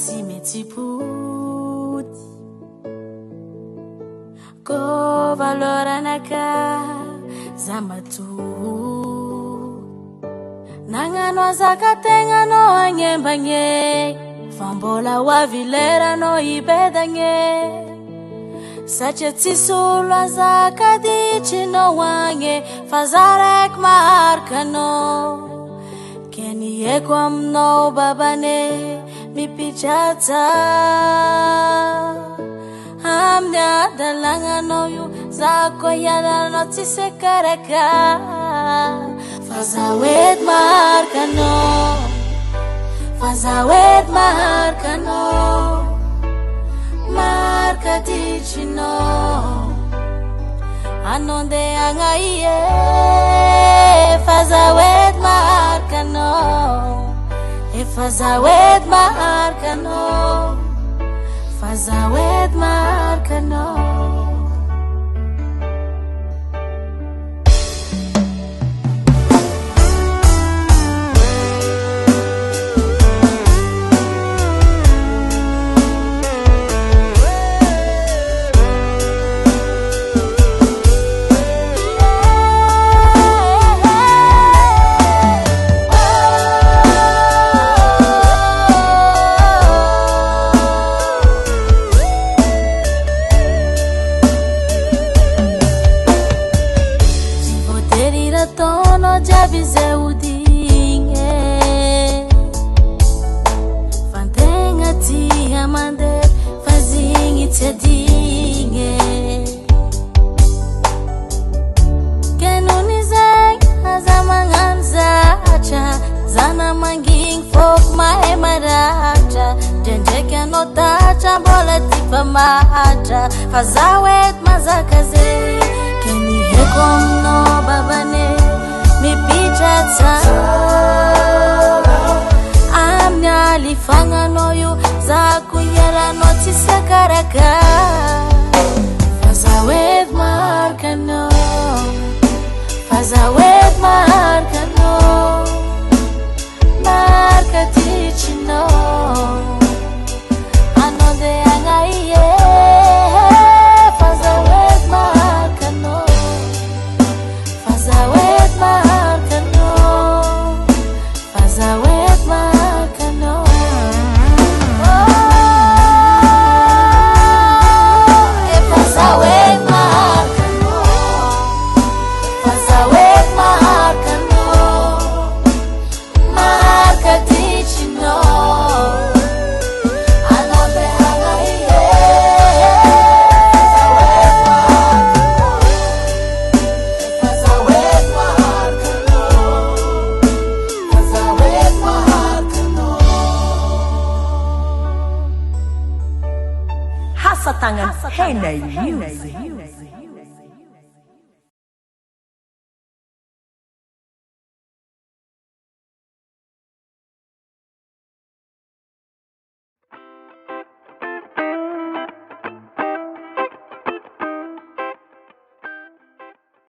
tsy mety pody ko valoranaka za mato nagnano azakategnanao agnembagne fa mbola hoavileranao hibedagne satria tsisy olo azakaditrinao agny fa za raiky maharika anao ke nieko aminao babane mipitraja amin'ny adalagnanao io za koa hialanao tsisy karaka fa za hoety maharika anao fa za hoety maharika anao marika ditrinao anao ndeha agnaie fa za hoety maharika anao efa za hoety maharika anao fa za hoety maharika anao tono jiaby zay hodigny fantegna tia mandeha fa zigny tsy adigny ke nohony zay aza magnano zatra zana mangigny foko mahay maratra ndraindraiky anao tatra mbola ty fa mahatra fa za hoety mazaka zay ke niheko aminao babane mipitraja amin'ny alifagnanao io za ko hialanao tsisy akaraka fa za hoety maharika anao fa za hoety maharika anao marika ditrinao anao ndeha agnaie fa za hoety maharika anao fa za hoety maharika anao fa za hoety maharika anao fa za hoety maharika anao fa za hoety maharika anao marika ditrinao anao ndeha agnaie fa za hoety maharika anao fa za hoety maharika anao Hasatangan Henay Music.